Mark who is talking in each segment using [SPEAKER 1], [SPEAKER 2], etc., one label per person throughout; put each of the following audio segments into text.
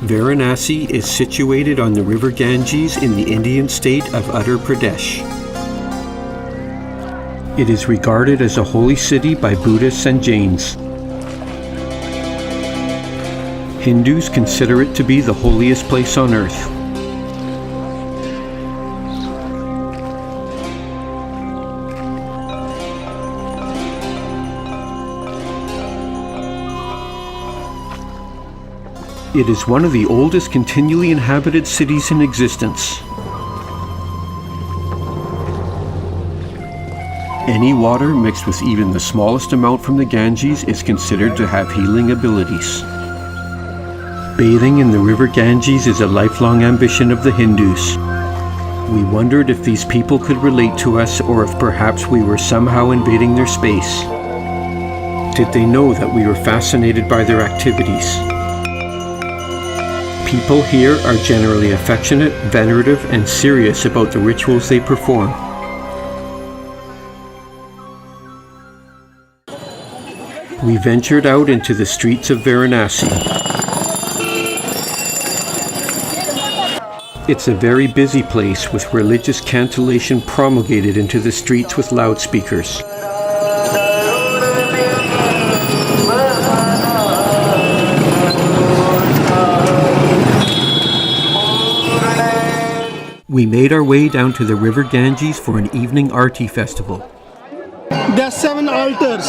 [SPEAKER 1] Varanasi is situated on the river Ganges in the Indian state of Uttar Pradesh. It is regarded as a holy city by Buddhists and Jains. Hindus consider it to be the holiest place on earth. It is one of the oldest continually inhabited cities in existence. Any water mixed with even the smallest amount from the Ganges is considered to have healing abilities. Bathing in the river Ganges is a lifelong ambition of the Hindus. We wondered if these people could relate to us, or if perhaps we were somehow invading their space. Did they know that we were fascinated by their activities? People here are generally affectionate, venerative, and serious about the rituals they perform. We ventured out into the streets of Varanasi. It's a very busy place with religious cantillation promulgated into the streets with loudspeakers. We made our way down to the river Ganges for an evening Aarti festival.
[SPEAKER 2] There are 7 altars.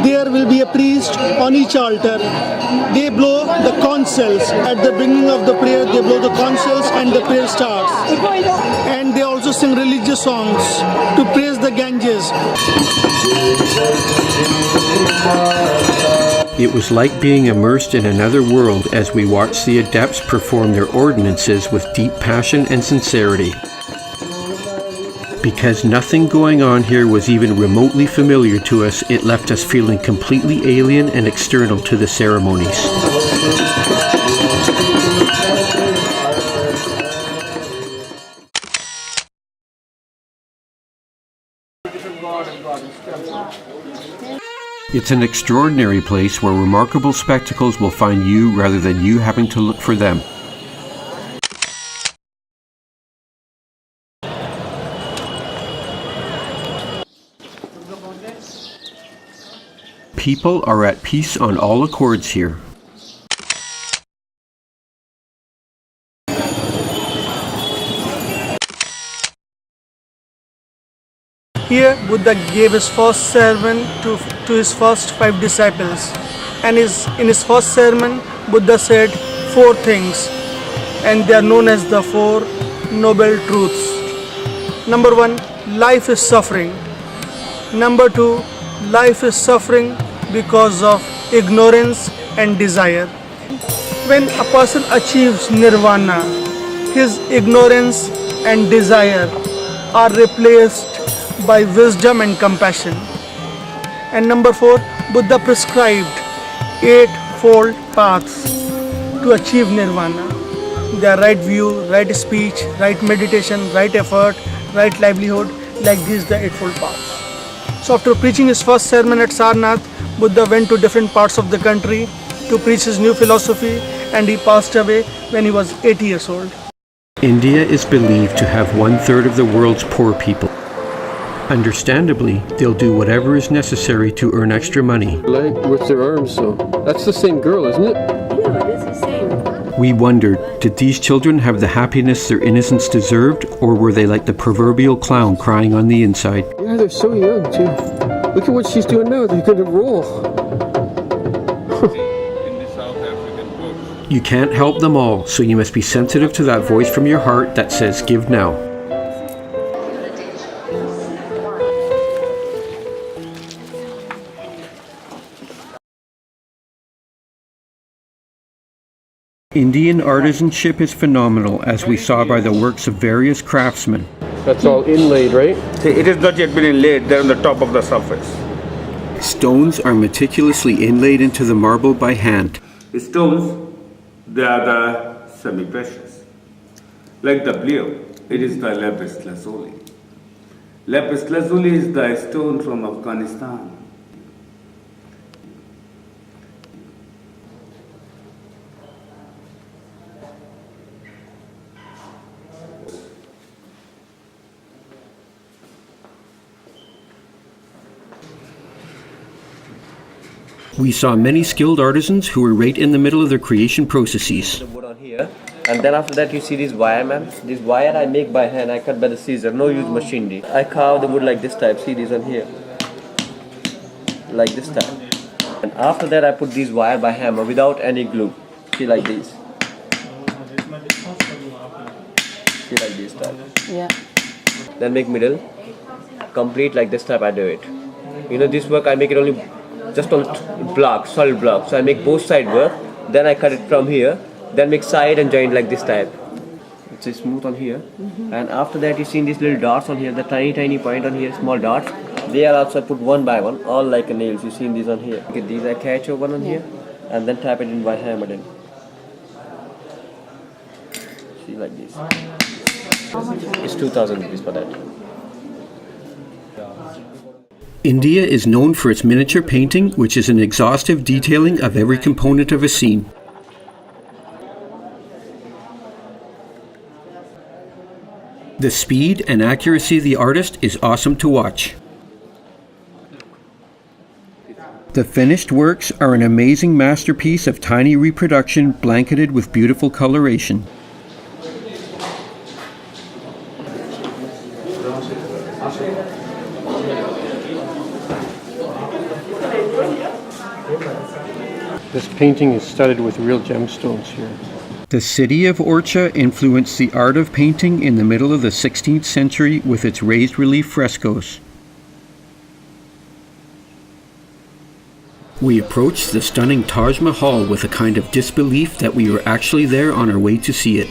[SPEAKER 2] There will be a priest on each altar. They blow the conch shells. At the beginning of the prayer, they blow the conch shells and the prayer starts. And they also sing religious songs to praise the Ganges.
[SPEAKER 1] It was like being immersed in another world as we watched the adepts perform their ordinances with deep passion and sincerity. Because nothing going on here was even remotely familiar to us, it left us feeling completely alien and external to the ceremonies. It's an extraordinary place where remarkable spectacles will find you rather than you having to look for them. People are at peace on all accords here.
[SPEAKER 2] Here, Buddha gave his first sermon to his first 5 disciples. And in his first sermon, Buddha said 4 things. And they are known as the 4 noble truths. Number 1, life is suffering. Number 2, life is suffering because of ignorance and desire. When a person achieves nirvana, his ignorance and desire are replaced by wisdom and compassion. And number 4, Buddha prescribed 8-fold paths to achieve nirvana. They are right view, right speech, right meditation, right effort, right livelihood. Like these, the 8-fold paths. So after preaching his first sermon at Sarnath, Buddha went to different parts of the country to preach his new philosophy, and he passed away when he was 80 years old.
[SPEAKER 1] India is believed to have 1/3 of the world's poor people. Understandably, they'll do whatever is necessary to earn extra money.
[SPEAKER 3] Leg with their arms, so that's the same girl, isn't it?
[SPEAKER 4] Yeah, it is the same.
[SPEAKER 1] We wondered, did these children have the happiness their innocence deserved, or were they like the proverbial clown crying on the inside?
[SPEAKER 3] Yeah, they're so young, too. Look at what she's doing now. They're going to roll.
[SPEAKER 1] You can't help them all, so you must be sensitive to that voice from your heart that says, "Give now." Indian artisanship is phenomenal, as we saw by the works of various craftsmen.
[SPEAKER 3] That's all inlaid, right?
[SPEAKER 5] It has not yet been inlaid, they're on the top of the surface.
[SPEAKER 1] Stones are meticulously inlaid into the marble by hand.
[SPEAKER 5] The stones, they are the semi-precious. Like the blue, it is the lapis lazuli. Lapis lazuli is the stone from Afghanistan.
[SPEAKER 1] We saw many skilled artisans who were right in the middle of their creation processes.
[SPEAKER 6] The wood on here, and then after that you see these wire, man. This wire I make by hand. I cut by the scissor. No use machinery. I carve the wood like this type. See these on here, like this type. And after that I put these wire by hammer without any glue. See like this. See like this type.
[SPEAKER 4] Yeah.
[SPEAKER 6] Then make middle, complete like this type. I do it. You know, this work I make it only just on blocks, solid blocks. So I make both side work. Then I cut it from here. Then make side and joint like this type. It's smooth on here. And after that you see these little dots on here, the tiny point on here, small dots. They are also put one by one, all like a nails. You see these on here. Okay, these I catch one on here, and then tap it in by hammer. Then see like this. It's 2,000 rupees for that.
[SPEAKER 1] India is known for its miniature painting, which is an exhaustive detailing of every component of a scene. The speed and accuracy of the artist is awesome to watch. The finished works are an amazing masterpiece of tiny reproduction blanketed with beautiful coloration.
[SPEAKER 3] This painting is studded with real gemstones here.
[SPEAKER 1] The city of Orcha influenced the art of painting in the middle of the 16th century with its raised relief frescoes. We approached the stunning Taj Mahal with a kind of disbelief that we were actually there on our way to see it.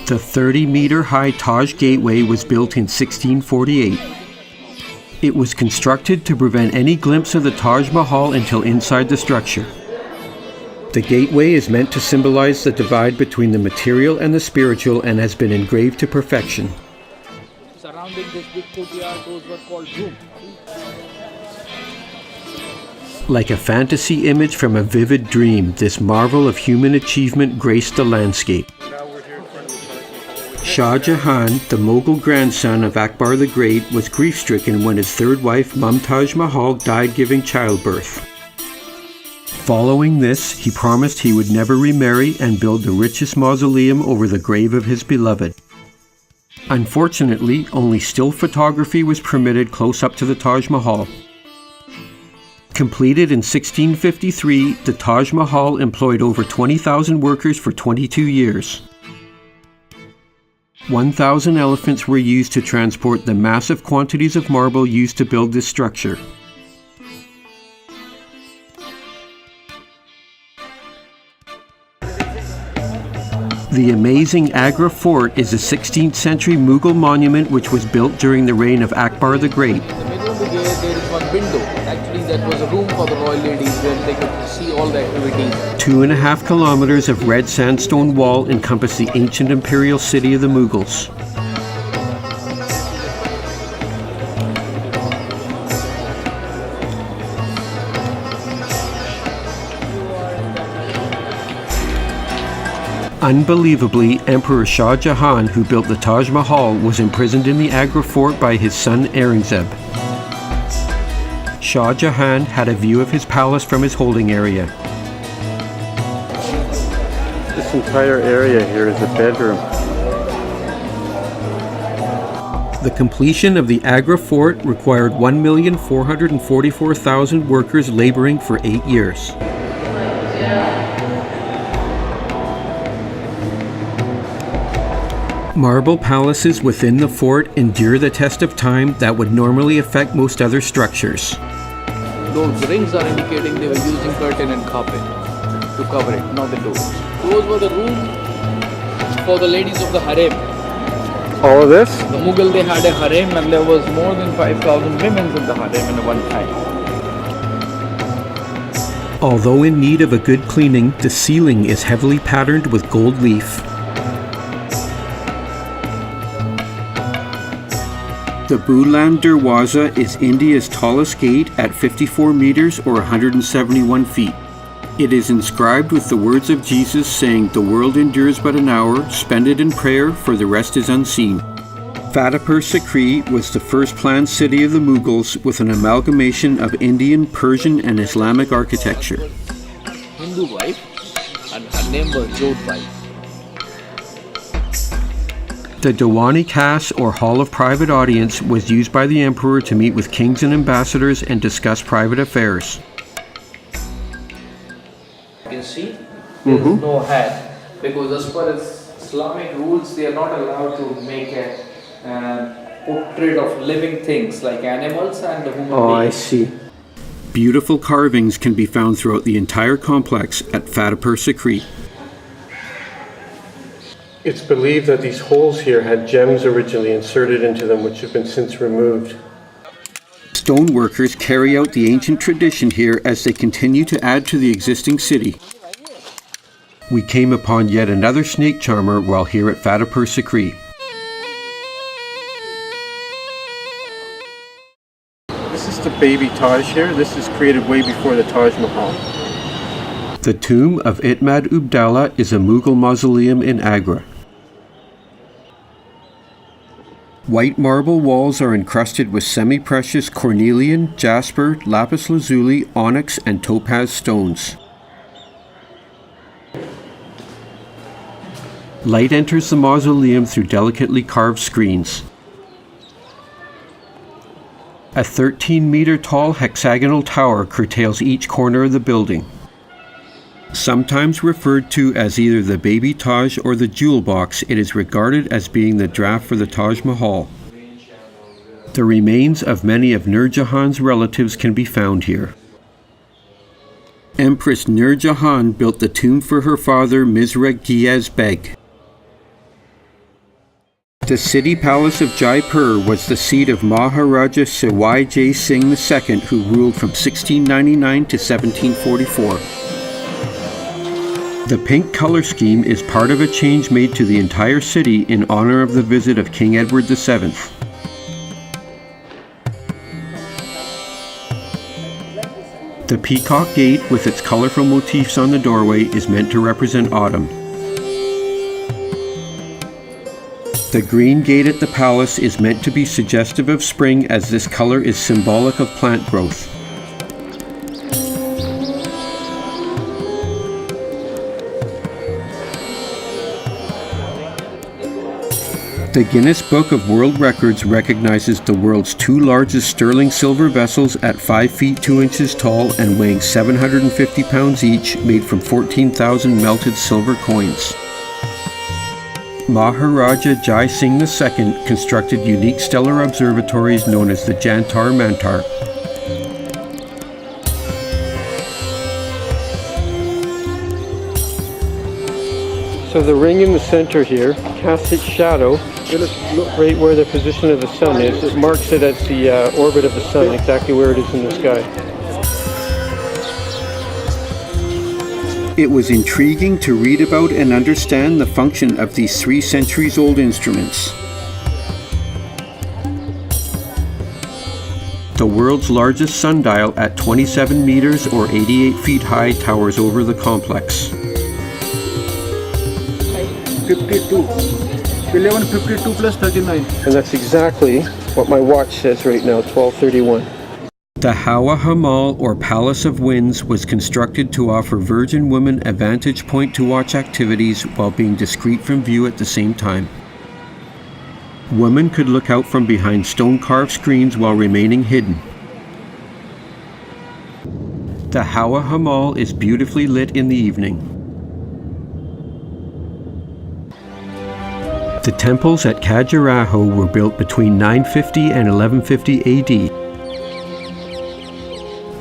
[SPEAKER 1] The 30-meter-high Taj Gateway was built in 1648. It was constructed to prevent any glimpse of the Taj Mahal until inside the structure. The gateway is meant to symbolize the divide between the material and the spiritual and has been engraved to perfection.
[SPEAKER 7] Surrounding this big courtyard, those were called rooms.
[SPEAKER 1] Like a fantasy image from a vivid dream, this marvel of human achievement graced the landscape. Shah Jahan, the Mughal grandson of Akbar the Great, was grief-stricken when his third wife Mumtaz Mahal died giving childbirth. Following this, he promised he would never remarry and build the richest mausoleum over the grave of his beloved. Unfortunately, only still photography was permitted close up to the Taj Mahal. Completed in 1653, the Taj Mahal employed over 20,000 workers for 22 years. 1,000 elephants were used to transport the massive quantities of marble used to build this structure. The amazing Agra Fort is a 16th century Mughal monument which was built during the reign of Akbar the Great.
[SPEAKER 7] In the middle of the gate, there is one window. Actually, that was a room for the royal ladies where they could see all the activities.
[SPEAKER 1] 2.5 kilometers of red sandstone wall encompass the ancient imperial city of the Mughals. Unbelievably, Emperor Shah Jahan, who built the Taj Mahal, was imprisoned in the Agra fort by his son Aurangzeb. Shah Jahan had a view of his palace from his holding area.
[SPEAKER 3] This entire area here is a bedroom.
[SPEAKER 1] The completion of the Agra fort required 1,444,000 workers laboring for 8 years. Marble palaces within the fort endure the test of time that would normally affect most other structures.
[SPEAKER 7] Those rings are indicating they were using curtain and carpet to cover it, not the doors. Those were the rooms for the ladies of the harem.
[SPEAKER 3] All of this?
[SPEAKER 7] The Mughal, they had a harem and there was more than 5,000 women in the harem at one time.
[SPEAKER 1] Although in need of a good cleaning, the ceiling is heavily patterned with gold leaf. The Buland Darwaza is India's tallest gate at 54 meters or 171 feet. It is inscribed with the words of Jesus saying, "The world endures but an hour, spend it in prayer, for the rest is unseen." Fatehpur Sikri was the first planned city of the Mughals with an amalgamation of Indian, Persian and Islamic architecture.
[SPEAKER 7] Hindu wife, and her name was Jodhbai.
[SPEAKER 1] The Diwani Khas, or Hall of Private Audience, was used by the emperor to meet with kings and ambassadors and discuss private affairs.
[SPEAKER 7] You can see there is no hat, because as per Islamic rules they are not allowed to make a portrait of living things like animals and human beings.
[SPEAKER 1] I see. Beautiful carvings can be found throughout the entire complex at Fatehpur Sikri.
[SPEAKER 3] It's believed that these holes here had gems originally inserted into them, which have been since removed.
[SPEAKER 1] Stoneworkers carry out the ancient tradition here as they continue to add to the existing city. We came upon yet another snake charmer while here at Fatehpur Sikri.
[SPEAKER 3] This is the baby Taj here. This is created way before the Taj Mahal.
[SPEAKER 1] The tomb of Itmad Ubdallah is a Mughal mausoleum in Agra. White marble walls are encrusted with semi-precious cornelian, jasper, lapis lazuli, onyx and topaz stones. Light enters the mausoleum through delicately carved screens. A 13-meter tall hexagonal tower curtails each corner of the building. Sometimes referred to as either the baby Taj or the jewel box, it is regarded as being the draft for the Taj Mahal. The remains of many of Nur Jahan's relatives can be found here. Empress Nur Jahan built the tomb for her father Mizra Ghiyaz Beg. The city palace of Jaipur was the seat of Maharajah Sawai Jai Singh II, who ruled from 1699 to 1744. The pink color scheme is part of a change made to the entire city in honor of the visit of King Edward VII. The peacock gate with its colorful motifs on the doorway is meant to represent autumn. The green gate at the palace is meant to be suggestive of spring, as this color is symbolic of plant growth. The Guinness Book of World Records recognizes the world's two largest sterling silver vessels at 5 feet 2 inches tall and weighing 750 pounds each, made from 14,000 melted silver coins. Maharaja Jai Singh II constructed unique stellar observatories known as the Jantar Mantar.
[SPEAKER 3] So the ring in the center here casts its shadow. Look right where the position of the sun is. It marks it as the orbit of the sun, exactly where it is in the sky.
[SPEAKER 1] It was intriguing to read about and understand the function of these 3 centuries-old instruments. The world's largest sundial at 27 meters or 88 feet high towers over the complex.
[SPEAKER 3] 52. 1152 plus 39. And that's exactly what my watch says right now, 1231.
[SPEAKER 1] The Hawa Hamal, or Palace of Winds, was constructed to offer virgin women a vantage point to watch activities while being discreet from view at the same time. Women could look out from behind stone-carved screens while remaining hidden. The Hawa Hamal is beautifully lit in the evening. The temples at Khajuraho were built between 950 and 1150 AD.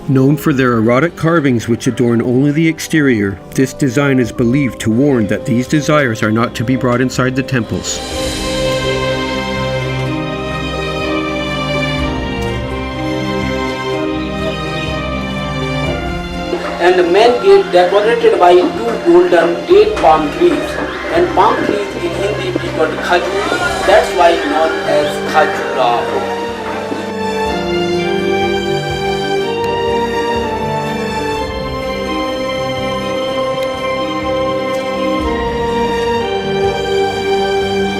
[SPEAKER 1] Known for their erotic carvings which adorn only the exterior, this design is believed to warn that these desires are not to be brought inside the temples.
[SPEAKER 8] And the main gate decorated by 2 golden date palm trees, and palm trees in Hindi we call khajur, that's why known as Khajuraho.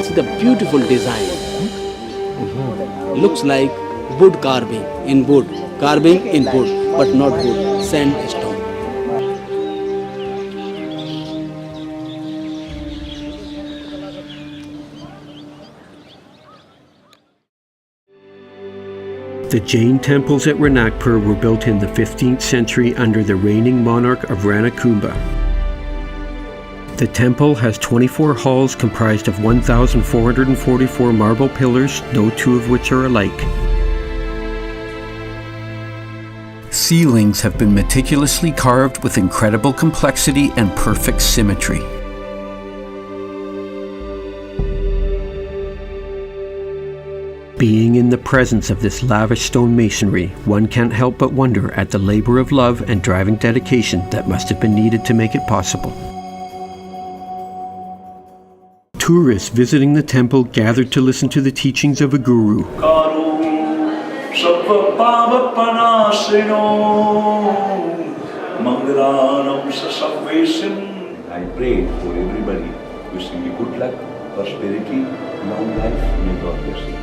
[SPEAKER 8] See the beautiful design. looks like wood carving in wood, but not wood, sandstone.
[SPEAKER 1] The Jain temples at Ranakpur were built in the 15th century under the reigning monarch of Ranakumbha. The temple has 24 halls comprised of 1,444 marble pillars, no two of which are alike. Ceilings have been meticulously carved with incredible complexity and perfect symmetry. Being in the presence of this lavish stone masonry, one can't help but wonder at the labor of love and driving dedication that must have been needed to make it possible. Tourists visiting the temple gathered to listen to the teachings of a guru.
[SPEAKER 9] I pray for everybody, wishing you good luck, prosperity, long life, may God bless you.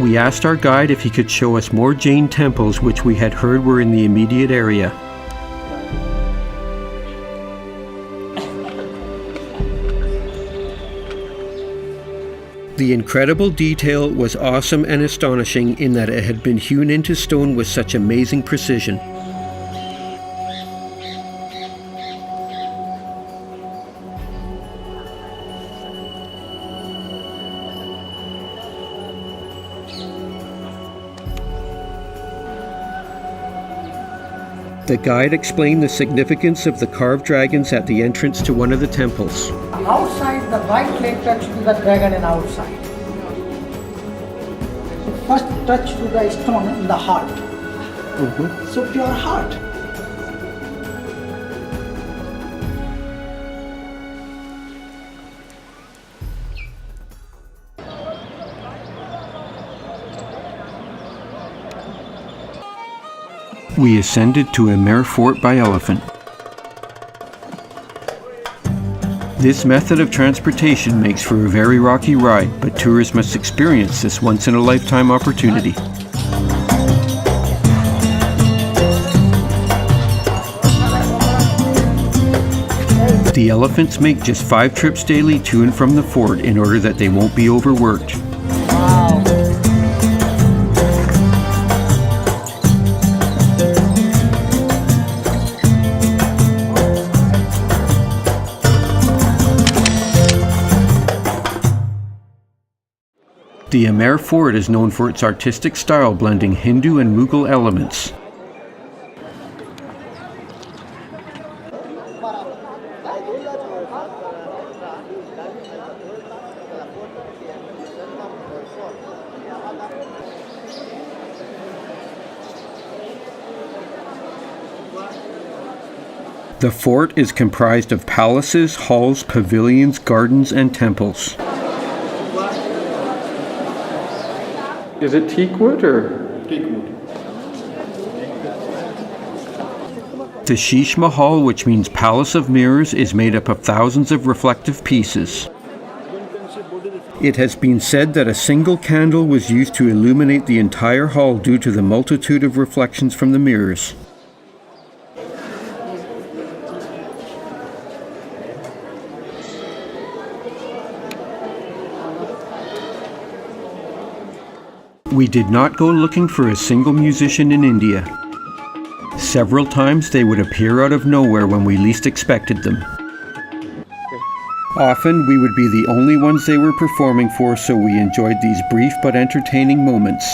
[SPEAKER 1] We asked our guide if he could show us more Jain temples which we had heard were in the immediate area. The incredible detail was awesome and astonishing in that it had been hewn into stone with such amazing precision. The guide explained the significance of the carved dragons at the entrance to one of the temples.
[SPEAKER 10] Outside, the right leg touch to the dragon and outside. So first touch to the stone in the heart. So pure heart.
[SPEAKER 1] We ascended to Immerse Fort by elephant. This method of transportation makes for a very rocky ride, but tourists must experience this once-in-a-lifetime opportunity. The elephants make just 5 trips daily to and from the fort in order that they won't be overworked. The Immerse Fort is known for its artistic style blending Hindu and Mughal elements. The fort is comprised of palaces, halls, pavilions, gardens, and temples.
[SPEAKER 3] Is it teak wood or?
[SPEAKER 9] Teak wood.
[SPEAKER 1] The Sheesh Mahal, which means Palace of Mirrors, is made up of thousands of reflective pieces. It has been said that a single candle was used to illuminate the entire hall due to the multitude of reflections from the mirrors. We did not go looking for a single musician in India. Several times they would appear out of nowhere when we least expected them. Often we would be the only ones they were performing for, so we enjoyed these brief but entertaining moments.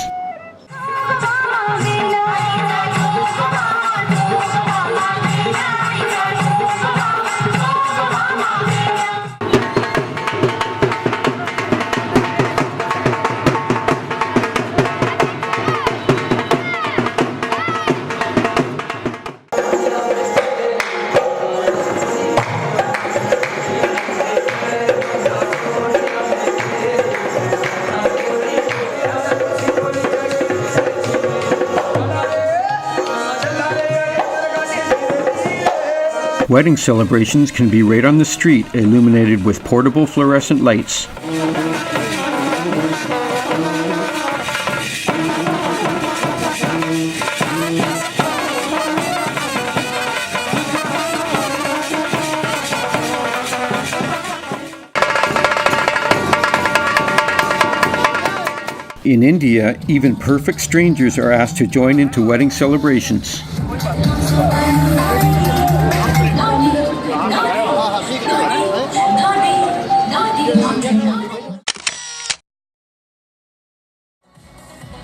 [SPEAKER 1] Wedding celebrations can be right on the street, illuminated with portable fluorescent lights. In India, even perfect strangers are asked to join into wedding celebrations.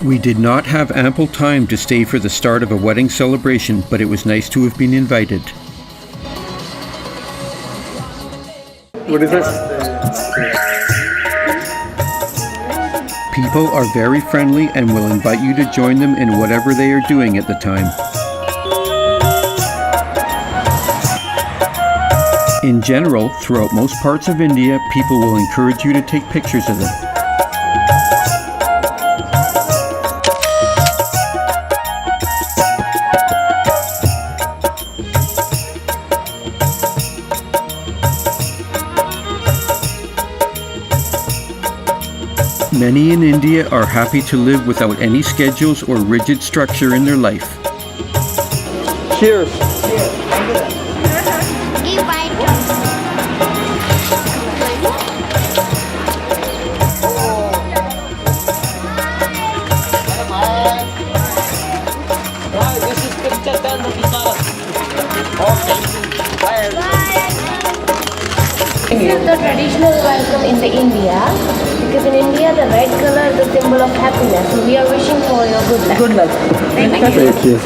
[SPEAKER 1] We did not have ample time to stay for the start of a wedding celebration, but it was nice to have been invited.
[SPEAKER 3] What is this?
[SPEAKER 1] People are very friendly and will invite you to join them in whatever they are doing at the time. In general, throughout most parts of India, people will encourage you to take pictures of them. Many in India are happy to live without any schedules or rigid structure in their life.
[SPEAKER 3] Cheers.
[SPEAKER 4] This is the traditional welcome in the India, because in India the red color is the symbol of happiness. So we are wishing for your good luck. Good luck. Thank you.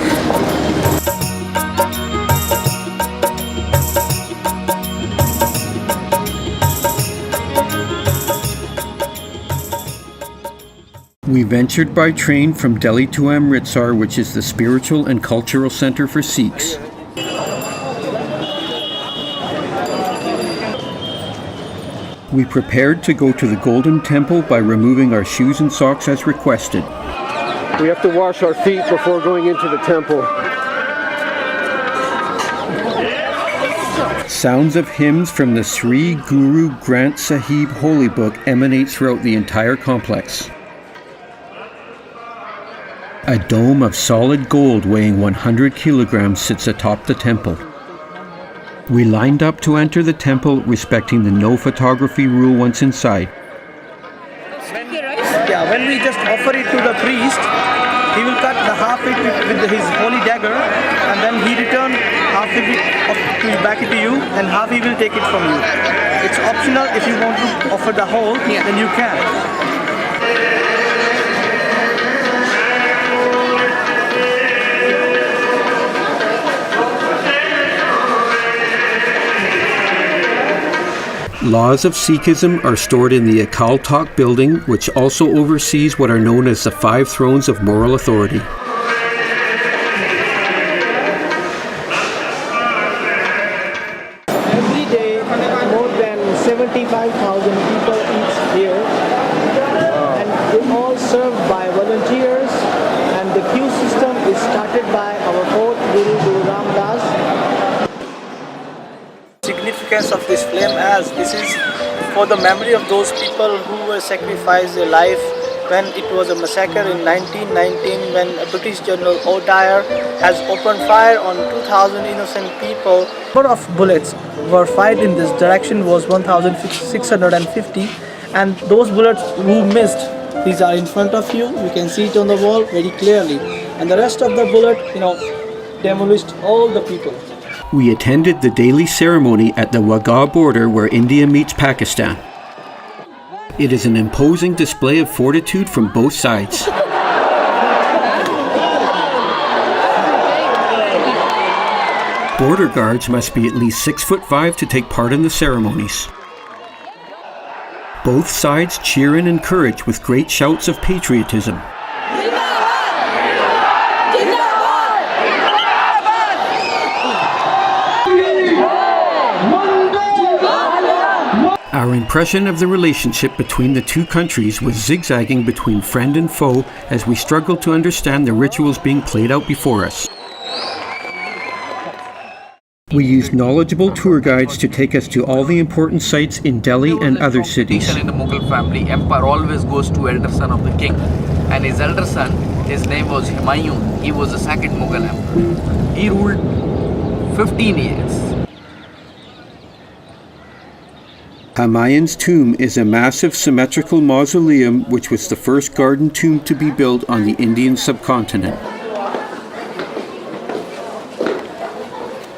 [SPEAKER 1] We ventured by train from Delhi to Amritsar, which is the spiritual and cultural center for Sikhs. We prepared to go to the Golden Temple by removing our shoes and socks as requested.
[SPEAKER 3] We have to wash our feet before going into the temple.
[SPEAKER 1] Sounds of hymns from the Sri Guru Granth Sahib Holy Book emanate throughout the entire complex. A dome of solid gold weighing 100 kilograms sits atop the temple. We lined up to enter the temple, respecting the no photography rule once inside.
[SPEAKER 2] Yeah, when we just offer it to the priest, he will cut the half it with his holy dagger, and then he return half of it back to you, and half he will take it from you. It's optional. If you want to offer the whole, then you can.
[SPEAKER 1] Laws of Sikhism are stored in the Akal Takht building, which also oversees what are known as the 5 thrones of moral authority.
[SPEAKER 2] Every day, more than 75,000 people eat here, and they all served by volunteers, and the queue system is started by our 4th Guru Ram Das. Significance of this flame, as this is for the memory of those people who were sacrificed their life when it was a massacre in 1919, when a British General O'Dwyer has opened fire on 2,000 innocent people. The number of bullets were fired in this direction was 1,650, and those bullets who missed, these are in front of you. You can see it on the wall very clearly, and the rest of the bullet, demolished all the people.
[SPEAKER 1] We attended the daily ceremony at the Wagah border where India meets Pakistan. It is an imposing display of fortitude from both sides. Border guards must be at least 6'5" to take part in the ceremonies. Both sides cheer and encourage with great shouts of patriotism. Our impression of the relationship between the two countries was zigzagging between friend and foe as we struggled to understand the rituals being played out before us. We used knowledgeable tour guides to take us to all the important sites in Delhi and other cities.
[SPEAKER 7] In the Mughal family, emperor always goes to elder son of the king, and his elder son, his name was Humayun. He was the second Mughal emperor. He ruled 15 years.
[SPEAKER 1] Humayun's tomb is a massive symmetrical mausoleum which was the first garden tomb to be built on the Indian subcontinent.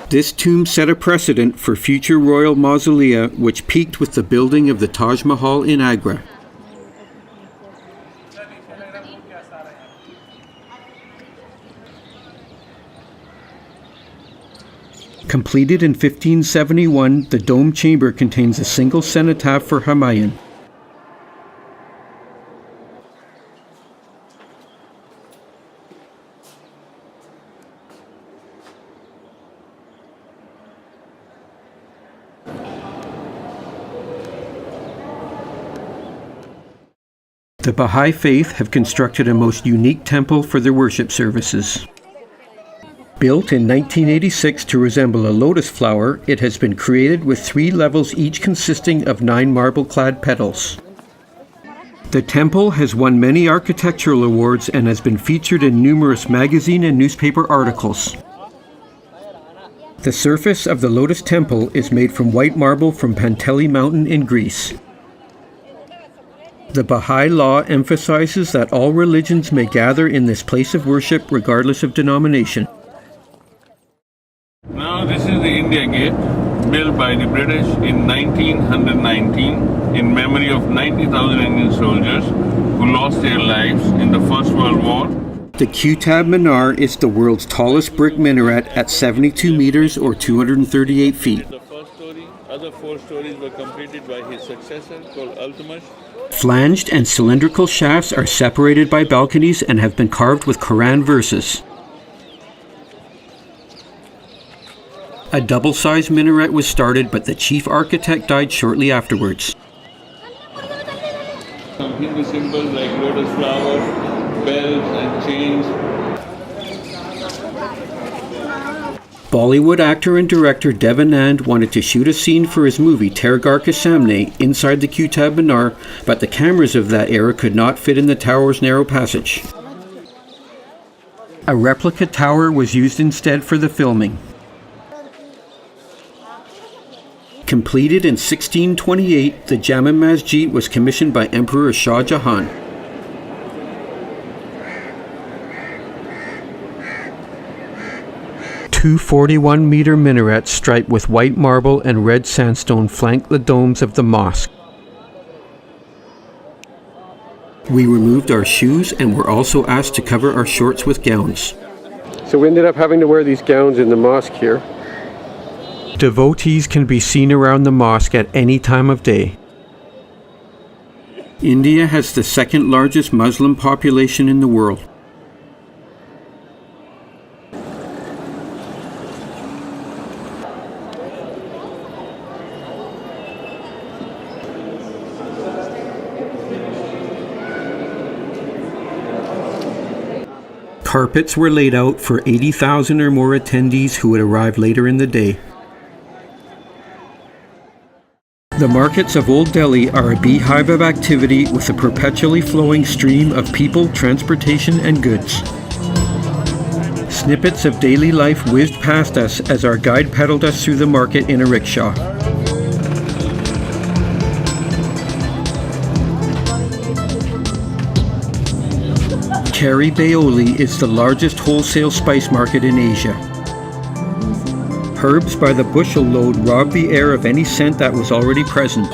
[SPEAKER 1] This tomb set a precedent for future royal mausolea which peaked with the building of the Taj Mahal in Agra. Completed in 1571, the dome chamber contains a single cenotaph for Humayun. The Baha'i Faith have constructed a most unique temple for their worship services. Built in 1986 to resemble a lotus flower, it has been created with 3 levels each consisting of 9 marble-clad petals. The temple has won many architectural awards and has been featured in numerous magazine and newspaper articles. The surface of the Lotus Temple is made from white marble from Panteli Mountain in Greece. The Baha'i Law emphasizes that all religions may gather in this place of worship regardless of denomination.
[SPEAKER 5] Now this is the India Gate, built by the British in 1919 in memory of 90,000 Indian soldiers who lost their lives in the First World War.
[SPEAKER 1] The Q-Tab Minar is the world's tallest brick minaret at 72 meters or 238 feet.
[SPEAKER 5] The first story, other 4 stories were completed by his successor called Iltutmish.
[SPEAKER 1] Flanged and cylindrical shafts are separated by balconies and have been carved with Quran verses. A double-sized minaret was started, but the chief architect died shortly afterwards.
[SPEAKER 5] Some Hindu symbols like lotus flower, bells and chains.
[SPEAKER 1] Bollywood actor and director Devanand wanted to shoot a scene for his movie Tergar Ke Samne inside the Q-Tab Minar, but the cameras of that era could not fit in the tower's narrow passage. A replica tower was used instead for the filming. Completed in 1628, the Jama Masjid was commissioned by Emperor Shah Jahan. Two 41-meter minarets striped with white marble and red sandstone flank the domes of the mosque. We removed our shoes and were also asked to cover our shorts with gowns.
[SPEAKER 3] So we ended up having to wear these gowns in the mosque here.
[SPEAKER 1] Devotees can be seen around the mosque at any time of day. India has the second largest Muslim population in the world. Carpets were laid out for 80,000 or more attendees who would arrive later in the day. The markets of Old Delhi are a beehive of activity with a perpetually flowing stream of people, transportation, and goods. Snippets of daily life whizzed past us as our guide pedaled us through the market in a rickshaw. Kari Baoli is the largest wholesale spice market in Asia. Herbs by the bushel load robbed the air of any scent that was already present.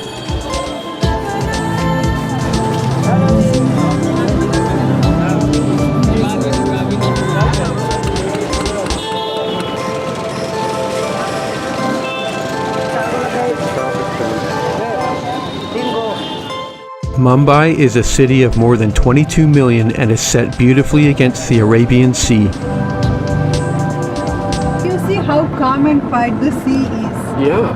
[SPEAKER 1] Mumbai is a city of more than 22 million and is set beautifully against the Arabian Sea.
[SPEAKER 10] You see how calm and quiet the sea is.
[SPEAKER 3] Yeah.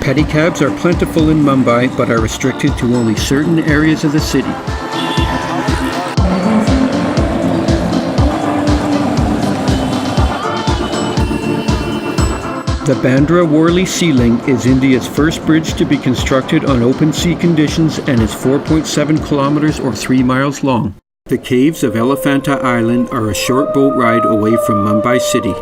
[SPEAKER 1] Pedicabs are plentiful in Mumbai but are restricted to only certain areas of the city. The Bandra Worli Sea Link is India's first bridge to be constructed on open sea conditions and is 4.7 kilometers or 3 miles long. The caves of Elephanta Island are a short boat ride away from Mumbai city.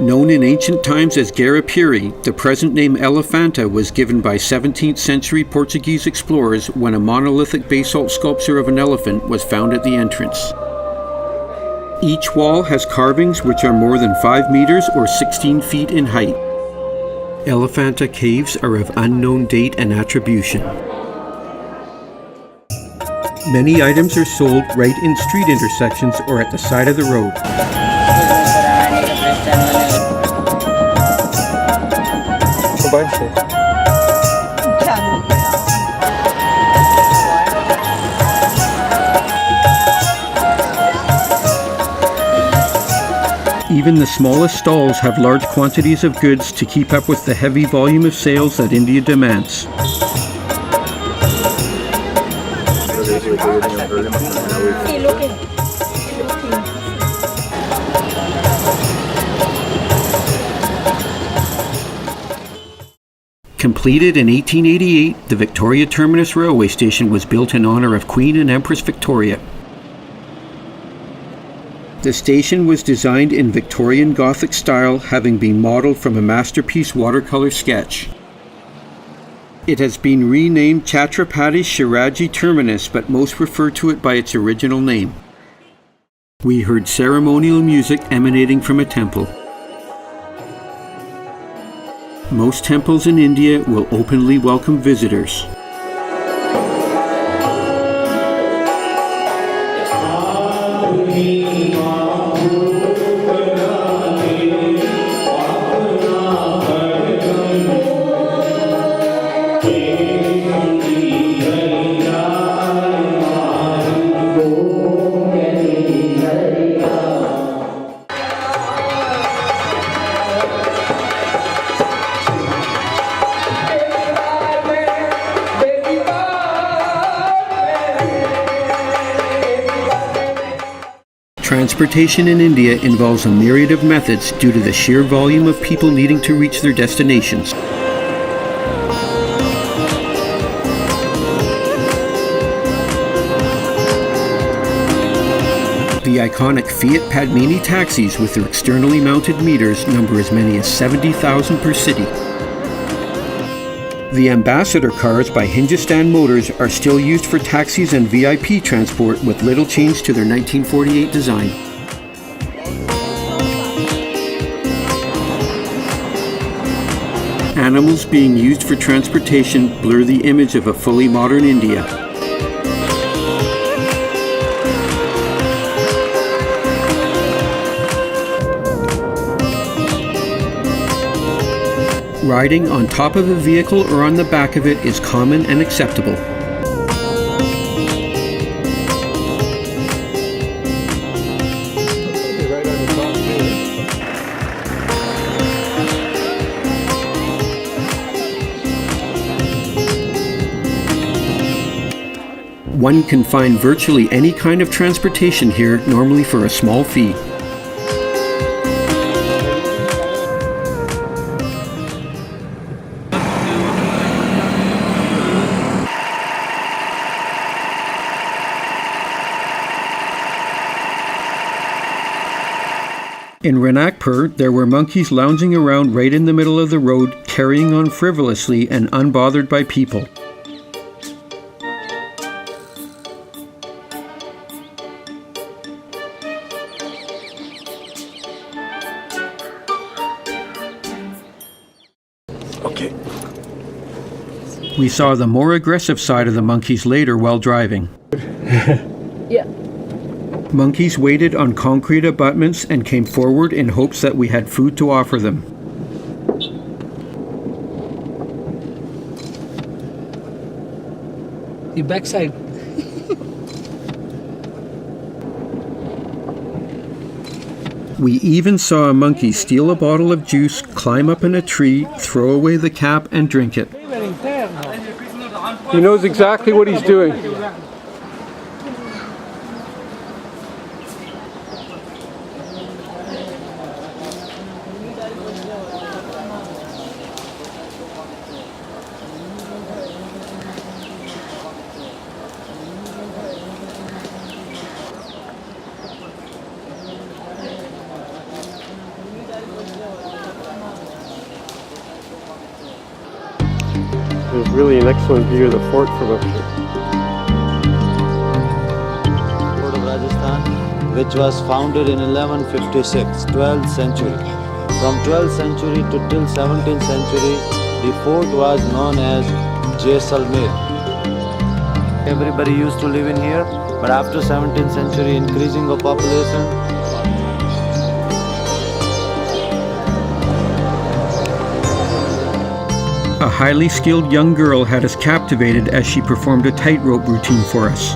[SPEAKER 1] Known in ancient times as Garapiri, the present name Elephanta was given by 17th century Portuguese explorers when a monolithic basalt sculpture of an elephant was found at the entrance. Each wall has carvings which are more than 5 meters or 16 feet in height. Elephanta caves are of unknown date and attribution. Many items are sold right in street intersections or at the side of the road. Even the smallest stalls have large quantities of goods to keep up with the heavy volume of sales that India demands. Completed in 1888, the Victoria Terminus Railway Station was built in honor of Queen and Empress Victoria. The station was designed in Victorian Gothic style, having been modelled from a masterpiece watercolour sketch. It has been renamed Chhatrapati Shivaji Terminus, but most refer to it by its original name. We heard ceremonial music emanating from a temple. Most temples in India will openly welcome visitors. Transportation in India involves a myriad of methods due to the sheer volume of people needing to reach their destinations. The iconic Fiat Padmini taxis with their externally mounted meters number as many as 70,000 per city. The Ambassador cars by Hindustan Motors are still used for taxis and VIP transport with little change to their 1948 design. Animals being used for transportation blur the image of a fully modern India. Riding on top of a vehicle or on the back of it is common and acceptable. One can find virtually any kind of transportation here, normally for a small fee. In Ranakpur, there were monkeys lounging around right in the middle of the road, carrying on frivolously and unbothered by people. Okay. We saw the more aggressive side of the monkeys later while driving.
[SPEAKER 10] Yeah.
[SPEAKER 1] Monkeys waited on concrete abutments and came forward in hopes that we had food to offer them.
[SPEAKER 10] The backside.
[SPEAKER 1] We even saw a monkey steal a bottle of juice, climb up in a tree, throw away the cap and drink it.
[SPEAKER 3] He knows exactly what he's doing. an excellent view of the fort from up here.
[SPEAKER 11] Fort of Rajasthan, which was founded in 1156, 12th century. From 12th century to till 17th century, the fort was known as Jaisalmer. Everybody used to live in here, but after 17th century increasing of population,
[SPEAKER 1] A highly skilled young girl had us captivated as she performed a tightrope routine for us.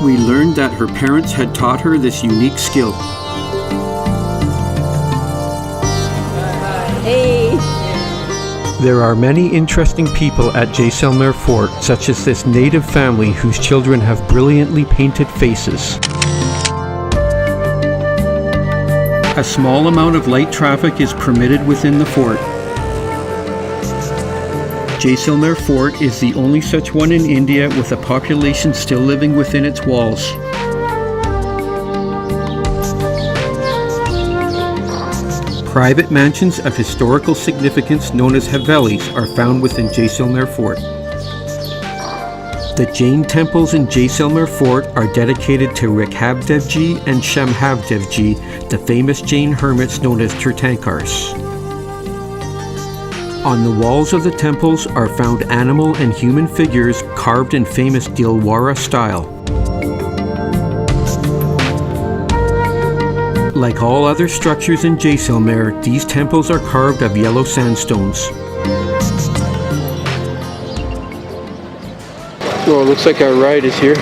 [SPEAKER 1] We learned that her parents had taught her this unique skill.
[SPEAKER 4] Hey!
[SPEAKER 1] There are many interesting people at Jaisalmer Fort, such as this native family whose children have brilliantly painted faces. A small amount of light traffic is permitted within the fort. Jaisalmer Fort is the only such one in India with a population still living within its walls. Private mansions of historical significance known as Havelis are found within Jaisalmer Fort. The Jain temples in Jaisalmer Fort are dedicated to Rikhabdevji and Shamhavdevji, the famous Jain hermits known as Tirthankars. On the walls of the temples are found animal and human figures carved in famous Dilwara style. Like all other structures in Jaisalmer, these temples are carved of yellow sandstones.
[SPEAKER 3] Well, it looks like our ride is here.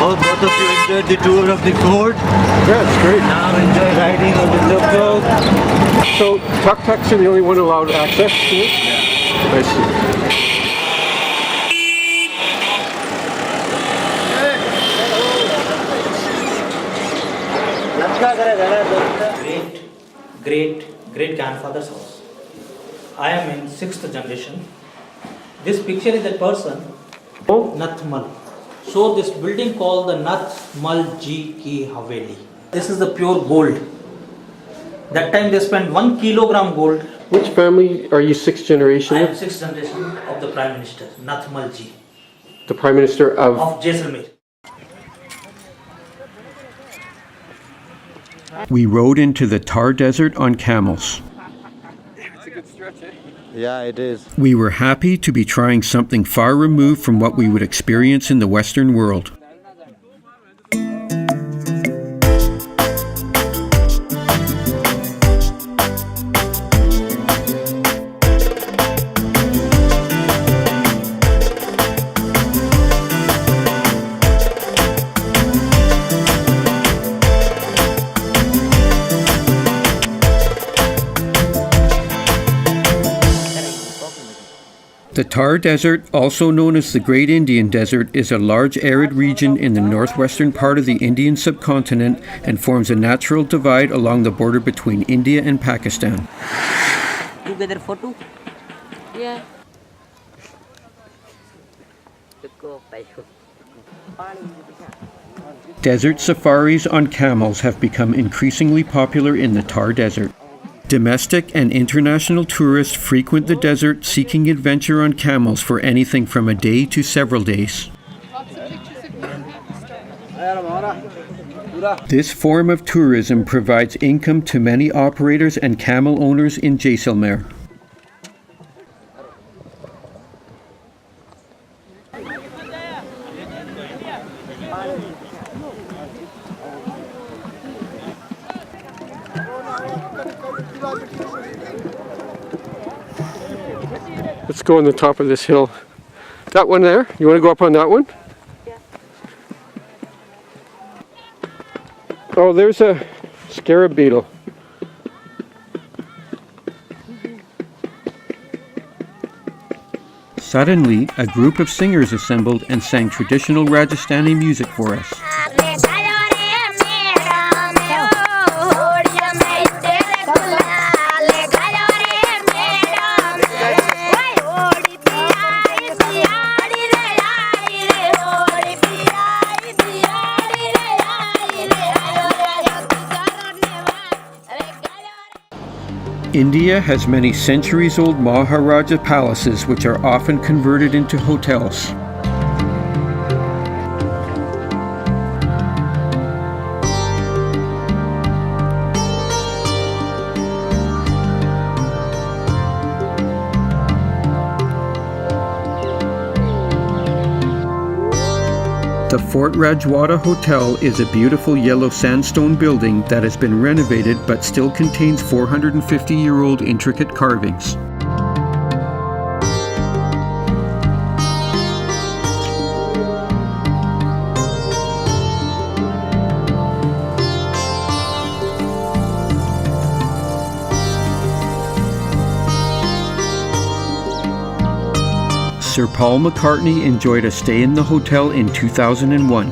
[SPEAKER 11] both of you enjoyed the tour of the fort.
[SPEAKER 3] Yeah, it's great.
[SPEAKER 11] Now enjoy riding on the tuk-tuk.
[SPEAKER 3] So, tuk-tuks are the only one allowed access to it? Yeah. I see.
[SPEAKER 10] Great grandfather's house. I am in 6th generation. This picture is a person, Nathmal. So this building called the Nathmal Ji Ki Haveli. This is the pure gold. That time they spent 1 kilogram gold.
[SPEAKER 3] Which family are you, 6th generation?
[SPEAKER 10] I am 6th generation of the Prime Minister, Nathmal Ji.
[SPEAKER 3] The Prime Minister of
[SPEAKER 10] Jaisalmer.
[SPEAKER 1] We rode into the Thar Desert on camels.
[SPEAKER 3] It's a good stretch, eh?
[SPEAKER 11] Yeah, it is.
[SPEAKER 1] We were happy to be trying something far removed from what we would experience in the Western world. The Thar Desert, also known as the Great Indian Desert, is a large arid region in the northwestern part of the Indian subcontinent and forms a natural divide along the border between India and Pakistan.
[SPEAKER 12] Together photo? Yeah.
[SPEAKER 1] Desert safaris on camels have become increasingly popular in the Thar Desert. Domestic and international tourists frequent the desert seeking adventure on camels for anything from a day to several days. This form of tourism provides income to many operators and camel owners in Jaisalmer.
[SPEAKER 3] Let's go on the top of this hill. That one there? You want to go up on that one?
[SPEAKER 12] Yeah.
[SPEAKER 3] Oh, there's a scarab beetle.
[SPEAKER 1] Suddenly, a group of singers assembled and sang traditional Rajasthani music for us. India has many centuries-old Maharajah palaces which are often converted into hotels. The Fort Rajwada Hotel is a beautiful yellow sandstone building that has been renovated but still contains 450-year-old intricate carvings. Sir Paul McCartney enjoyed a stay in the hotel in 2001.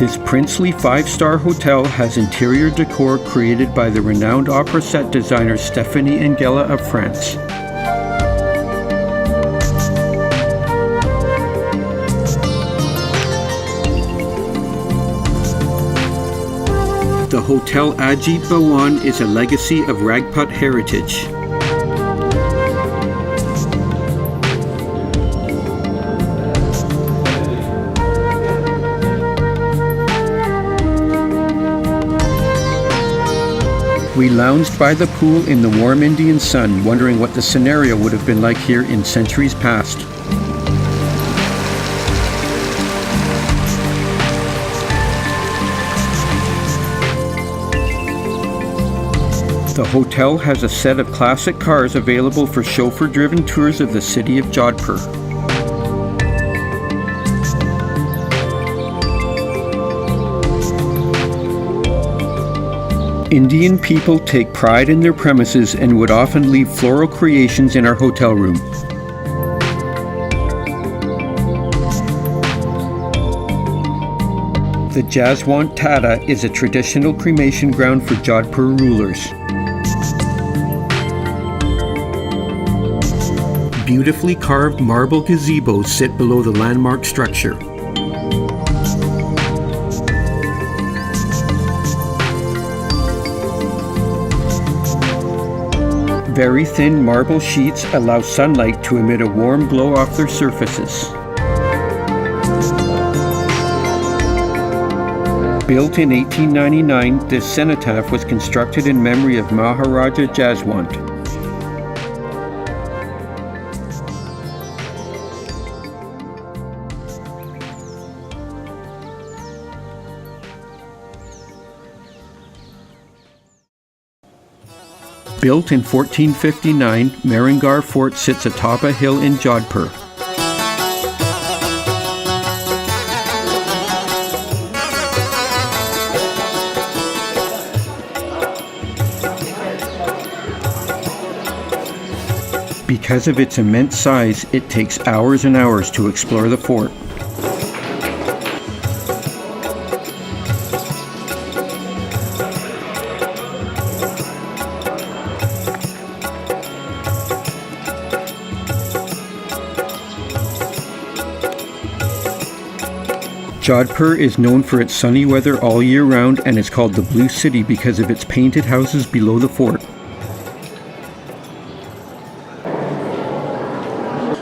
[SPEAKER 1] This princely five-star hotel has interior decor created by the renowned opera set designer Stephanie Engela of France. The Hotel Ajit Bhawan is a legacy of Rajput heritage. We lounged by the pool in the warm Indian sun, wondering what the scenario would have been like here in centuries past. The hotel has a set of classic cars available for chauffeur-driven tours of the city of Jodhpur. Indian people take pride in their premises and would often leave floral creations in our hotel room. The Jaswant Tata is a traditional cremation ground for Jodhpur rulers. Beautifully carved marble gazebos sit below the landmark structure. Very thin marble sheets allow sunlight to emit a warm glow off their surfaces. Built in 1899, this cenotaph was constructed in memory of Maharajah Jaswant. Built in 1459, Mehrangarh Fort sits atop a hill in Jodhpur. Because of its immense size, it takes hours and hours to explore the fort. Jodhpur is known for its sunny weather all year round and is called the Blue City because of its painted houses below the fort.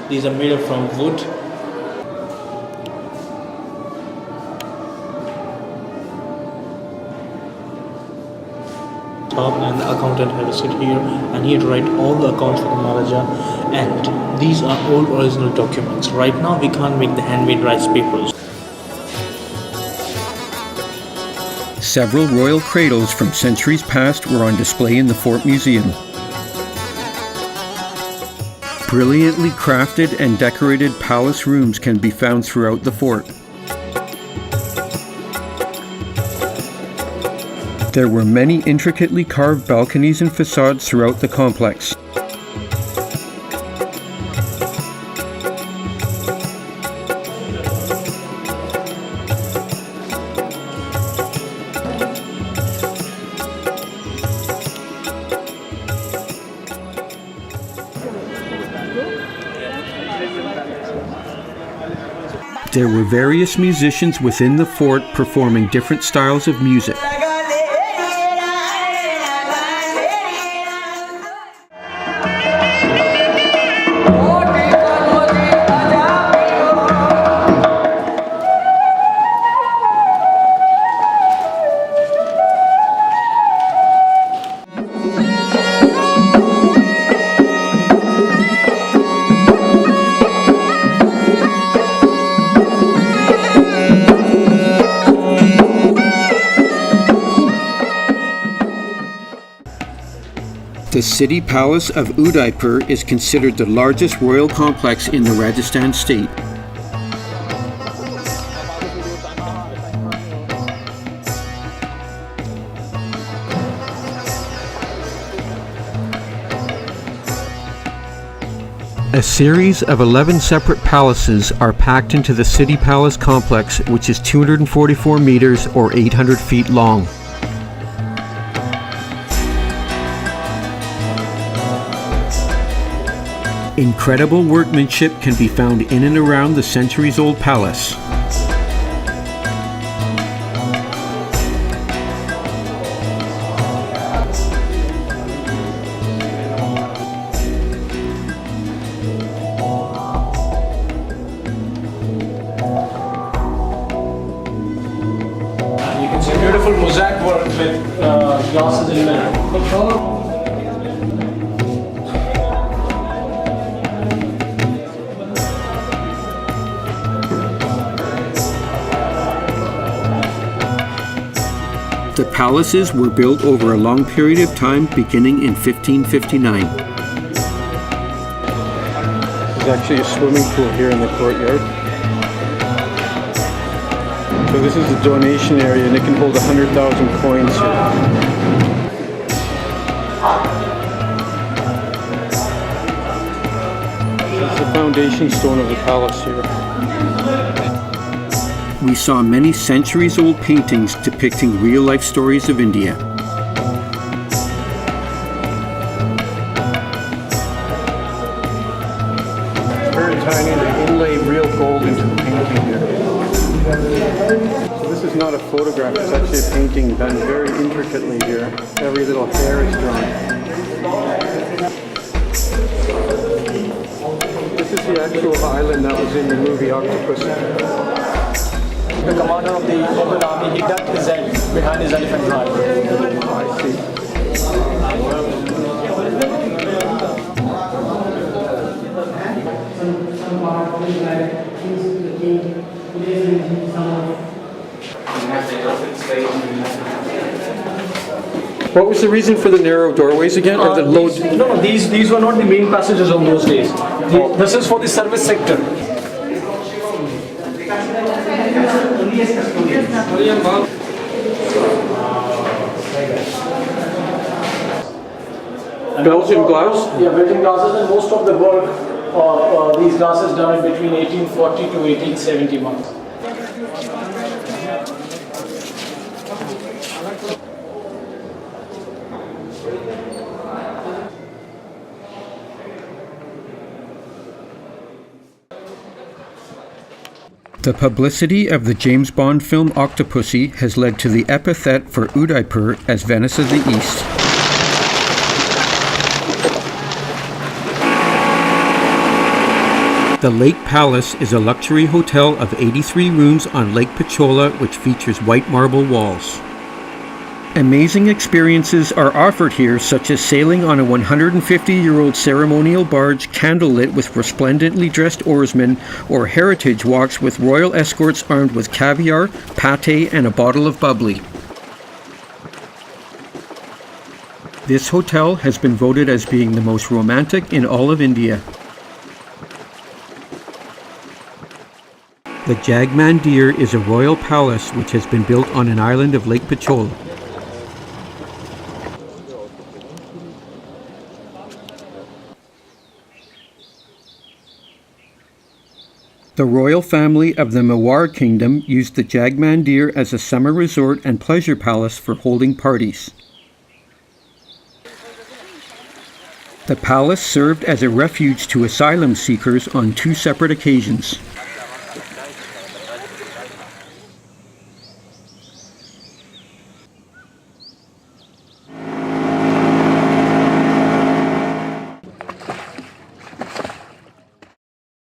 [SPEAKER 10] These are made from wood. Top, and the accountant had to sit here and he had to write all the accounts for the Maharajah, and these are all original documents. Right now we can't make the handmade rice papers.
[SPEAKER 1] Several royal cradles from centuries past were on display in the Fort Museum. Brilliantly crafted and decorated palace rooms can be found throughout the fort. There were many intricately carved balconies and facades throughout the complex. There were various musicians within the fort performing different styles of music. The city palace of Udaipur is considered the largest royal complex in the Rajasthan state. A series of 11 separate palaces are packed into the city palace complex, which is 244 meters or 800 feet long. Incredible workmanship can be found in and around the centuries-old palace.
[SPEAKER 13] You can see beautiful mosaic work with glasses in there.
[SPEAKER 1] The palaces were built over a long period of time, beginning in 1559.
[SPEAKER 3] There's actually a swimming pool here in the courtyard. So this is the donation area, and it can hold 100,000 coins here. This is the foundation stone of the palace here.
[SPEAKER 1] We saw many centuries-old paintings depicting real-life stories of India.
[SPEAKER 3] It's very tiny. They inlay real gold into the painting here. So this is not a photograph, it's actually a painting done very intricately here. Every little hair is drawn. This is the actual island that was in the movie Octopus.
[SPEAKER 13] The commander of the Mughal army, he ducked his head behind his elephant drive.
[SPEAKER 3] I see. What was the reason for the narrow doorways again? Or the low?
[SPEAKER 13] No, these were not the main passages on those days. This is for the service sector.
[SPEAKER 3] Belgian glass?
[SPEAKER 13] Yeah, Belgian glasses, and most of the work these glasses done in between 1840 to 1871.
[SPEAKER 1] The publicity of the James Bond film Octopussy has led to the epithet for Udaipur as Venice of the East. The Lake Palace is a luxury hotel of 83 rooms on Lake Pichola, which features white marble walls. Amazing experiences are offered here, such as sailing on a 150-year-old ceremonial barge candlelit with resplendently dressed oarsmen, or heritage walks with royal escorts armed with caviar, pate, and a bottle of bubbly. This hotel has been voted as being the most romantic in all of India. The Jagmandir is a royal palace which has been built on an island of Lake Pichola. The royal family of the Mewar Kingdom used the Jagmandir as a summer resort and pleasure palace for holding parties. The palace served as a refuge to asylum seekers on 2 separate occasions.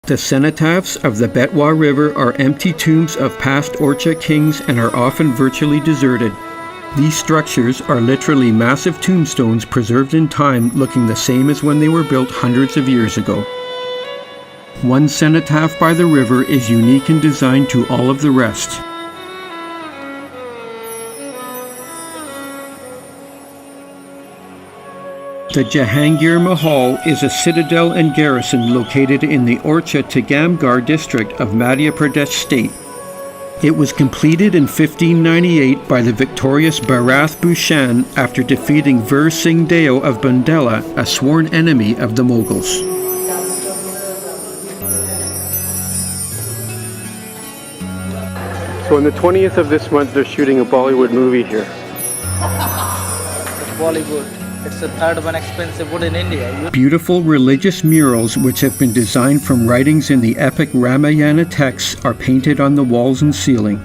[SPEAKER 1] The cenotaphs of the Betwa River are empty tombs of past Orcha kings and are often virtually deserted. These structures are literally massive tombstones preserved in time, looking the same as when they were built hundreds of years ago. One cenotaph by the river is unique in design to all of the rest. The Jahangir Mahal is a citadel and garrison located in the Orcha Tigamgarh district of Madhya Pradesh state. It was completed in 1598 by the victorious Bharath Bhushan after defeating Vir Singh Deo of Bundela, a sworn enemy of the Mughals.
[SPEAKER 3] So on the 20th of this month, they're shooting a Bollywood movie here.
[SPEAKER 10] Bollywood. It's the third one expensive wood in India.
[SPEAKER 1] Beautiful religious murals which have been designed from writings in the epic Ramayana texts are painted on the walls and ceiling.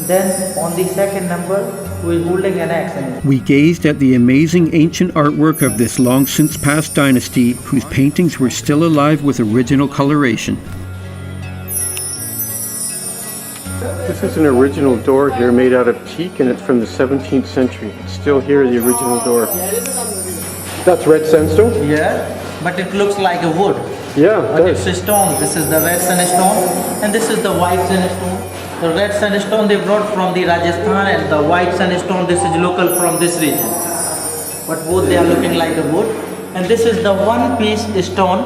[SPEAKER 10] Then on the second number, we're holding an axe.
[SPEAKER 1] We gazed at the amazing ancient artwork of this long since past dynasty whose paintings were still alive with original coloration.
[SPEAKER 3] This is an original door here made out of teak, and it's from the 17th century. It's still here, the original door. That's red sandstone?
[SPEAKER 10] Yeah, but it looks like a wood.
[SPEAKER 3] Yeah,
[SPEAKER 10] but it's a stone. This is the red sandstone and this is the white sandstone. The red sandstone they brought from the Rajasthan and the white sandstone this is local from this region. But both they are looking like a wood. And this is the one piece stone.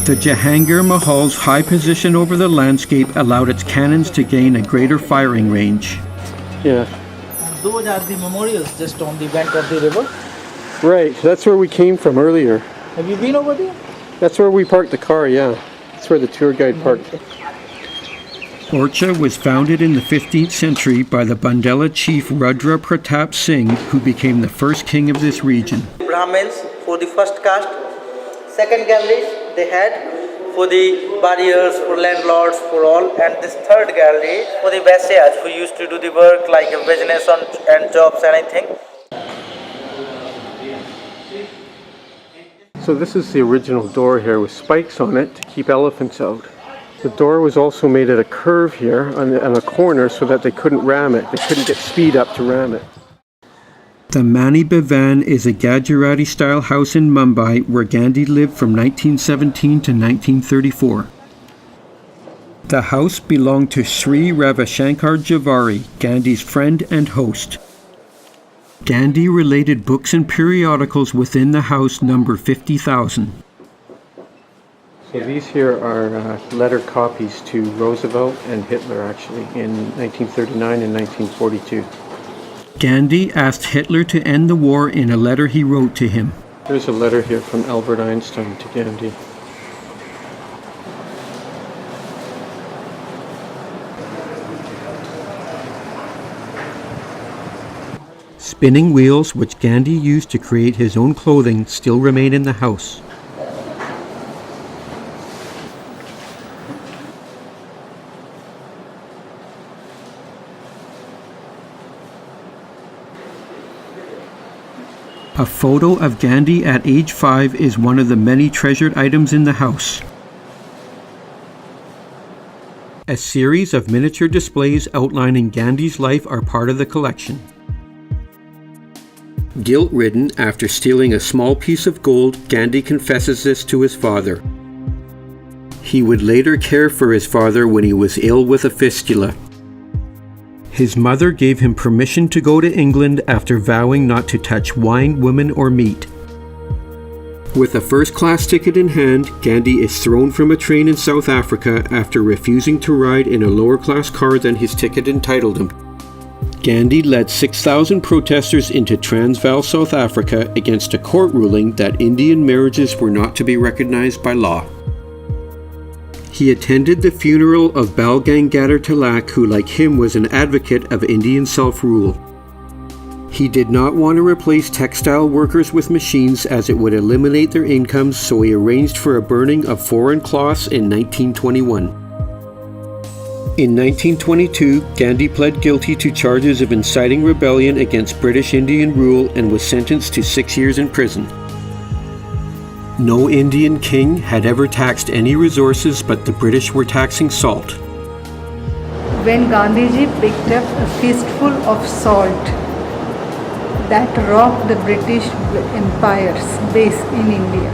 [SPEAKER 1] The Jahangir Mahal's high position over the landscape allowed its cannons to gain a greater firing range.
[SPEAKER 3] Yeah.
[SPEAKER 10] Those are the memorials just on the bank of the river.
[SPEAKER 3] Right, that's where we came from earlier.
[SPEAKER 10] Have you been over there?
[SPEAKER 3] That's where we parked the car, yeah. That's where the tour guide parked.
[SPEAKER 1] Orcha was founded in the 15th century by the Bundela chief Rudra Pratap Singh, who became the first king of this region.
[SPEAKER 10] Brahmins for the first caste. Second gallery they had for the barriers, for landlords, for all. And this third gallery for the Vaisyas who used to do the work like a business and jobs, anything.
[SPEAKER 3] So this is the original door here with spikes on it to keep elephants out. The door was also made at a curve here on a corner so that they couldn't ram it. They couldn't get speed up to ram it.
[SPEAKER 1] The Mani Bhavan is a Gujarati-style house in Mumbai where Gandhi lived from 1917 to 1934. The house belonged to Sri Ravashankar Javari, Gandhi's friend and host. Gandhi related books and periodicals within the house number 50,000.
[SPEAKER 3] So these here are letter copies to Roosevelt and Hitler actually in 1939 and 1942.
[SPEAKER 1] Gandhi asked Hitler to end the war in a letter he wrote to him.
[SPEAKER 3] There's a letter here from Albert Einstein to Gandhi.
[SPEAKER 1] Spinning wheels, which Gandhi used to create his own clothing, still remain in the house. A photo of Gandhi at age 5 is one of the many treasured items in the house. A series of miniature displays outlining Gandhi's life are part of the collection. Guilt-ridden after stealing a small piece of gold, Gandhi confesses this to his father. He would later care for his father when he was ill with a fistula. His mother gave him permission to go to England after vowing not to touch wine, women, or meat. With a first-class ticket in hand, Gandhi is thrown from a train in South Africa after refusing to ride in a lower-class car than his ticket entitled him. Gandhi led 6,000 protesters into Transvaal, South Africa against a court ruling that Indian marriages were not to be recognized by law. He attended the funeral of Bal Gangadhar Tilak, who like him was an advocate of Indian self-rule. He did not want to replace textile workers with machines as it would eliminate their incomes, so he arranged for a burning of foreign cloths in 1921. In 1922, Gandhi pled guilty to charges of inciting rebellion against British Indian rule and was sentenced to 6 years in prison. No Indian king had ever taxed any resources, but the British were taxing salt.
[SPEAKER 14] When Gandhiji picked up a fistful of salt that rocked the British Empire's base in India.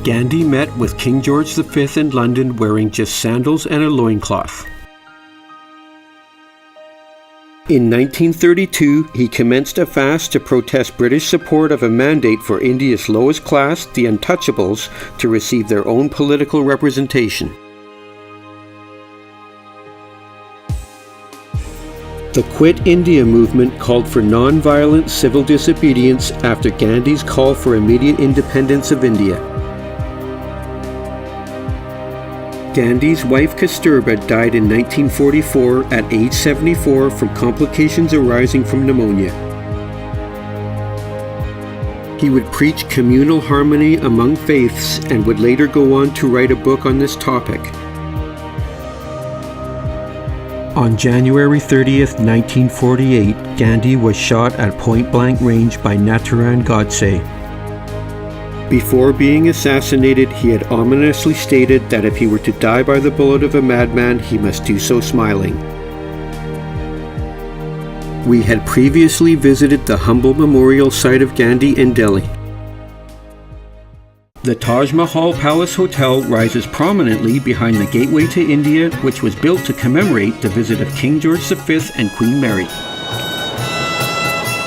[SPEAKER 1] Gandhi met with King George V in London wearing just sandals and a loincloth. In 1932, he commenced a fast to protest British support of a mandate for India's lowest class, the untouchables, to receive their own political representation. The Quit India movement called for non-violent civil disobedience after Gandhi's call for immediate independence of India. Gandhi's wife Kasturba died in 1944 at age 74 from complications arising from pneumonia. He would preach communal harmony among faiths and would later go on to write a book on this topic. On January 30th, 1948, Gandhi was shot at point-blank range by Nathuran Godse. Before being assassinated, he had ominously stated that if he were to die by the bullet of a madman, he must do so smiling. We had previously visited the humble memorial site of Gandhi in Delhi. The Taj Mahal Palace Hotel rises prominently behind the gateway to India, which was built to commemorate the visit of King George V and Queen Mary.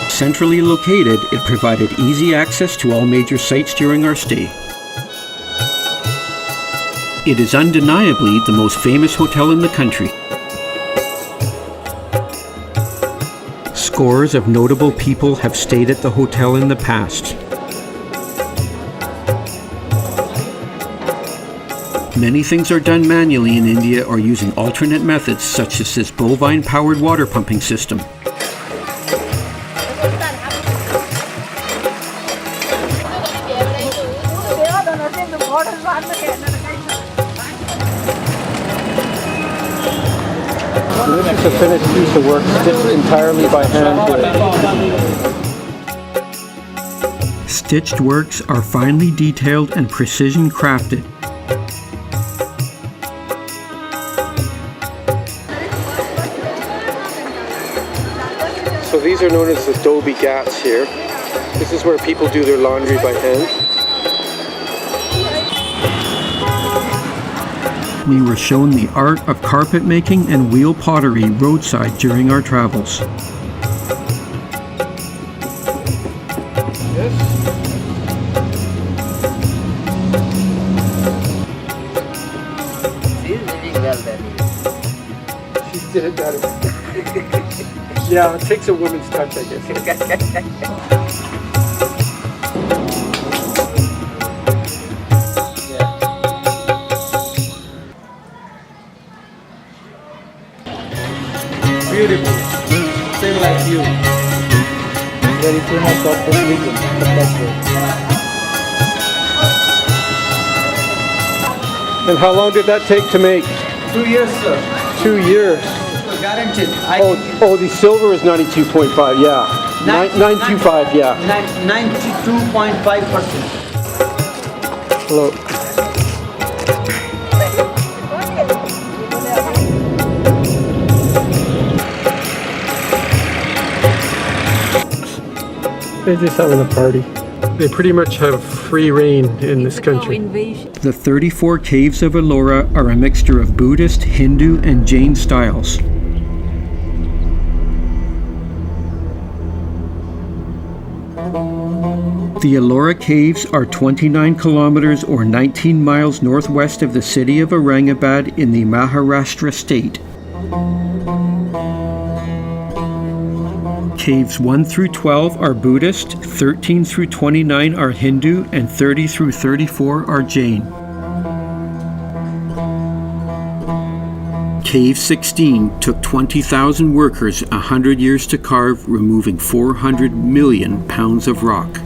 [SPEAKER 1] Centrally located, it provided easy access to all major sites during our stay. It is undeniably the most famous hotel in the country. Scores of notable people have stayed at the hotel in the past. Many things are done manually in India or using alternate methods such as this bovine-powered water pumping system.
[SPEAKER 3] This is a finished piece of work stitched entirely by hand here.
[SPEAKER 1] Stitched works are finely detailed and precision crafted.
[SPEAKER 3] So these are known as adobe gats here. This is where people do their laundry by hand.
[SPEAKER 1] We were shown the art of carpet making and wheel pottery roadside during our travels.
[SPEAKER 12] She's living well then.
[SPEAKER 3] She did it better. Yeah, it takes a woman's touch, I guess.
[SPEAKER 7] Beautiful. Same like you. Very famous of this region, the best way.
[SPEAKER 3] And how long did that take to make?
[SPEAKER 7] 2 years, sir.
[SPEAKER 3] 2 years.
[SPEAKER 7] Guaranteed.
[SPEAKER 3] The silver is 92.5, yeah. 925, yeah.
[SPEAKER 7] 92.5%.
[SPEAKER 3] Hello. They're just having a party. They pretty much have free reign in this country.
[SPEAKER 1] The 34 caves of Ellora are a mixture of Buddhist, Hindu, and Jain styles. The Ellora Caves are 29 kilometers or 19 miles northwest of the city of Aurangabad in the Maharashtra state. Caves 1 through 12 are Buddhist, 13 through 29 are Hindu, and 30 through 34 are Jain. Cave 16 took 20,000 workers 100 years to carve, removing 400 million pounds of rock.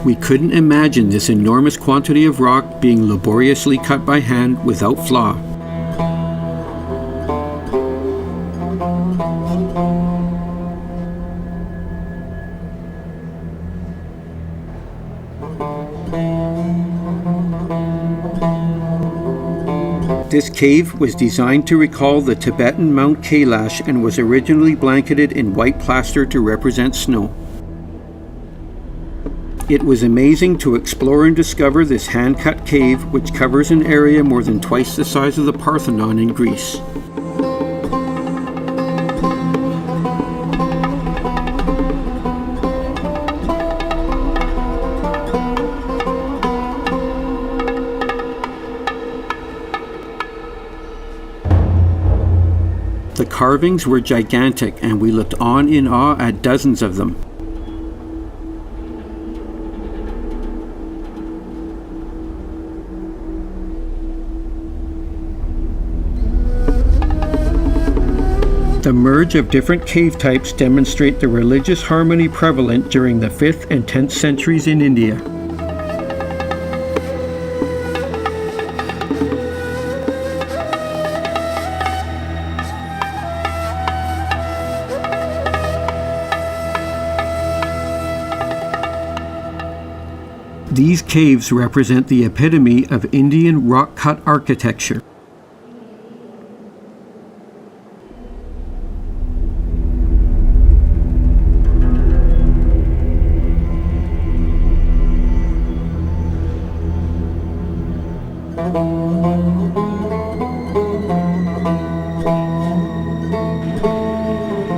[SPEAKER 1] We couldn't imagine this enormous quantity of rock being laboriously cut by hand without flaw. This cave was designed to recall the Tibetan Mount Kailash and was originally blanketed in white plaster to represent snow. It was amazing to explore and discover this hand-cut cave, which covers an area more than twice the size of the Parthenon in Greece. The carvings were gigantic, and we looked on in awe at dozens of them. The merge of different cave types demonstrate the religious harmony prevalent during the 5th and 10th centuries in India. These caves represent the epitome of Indian rock-cut architecture.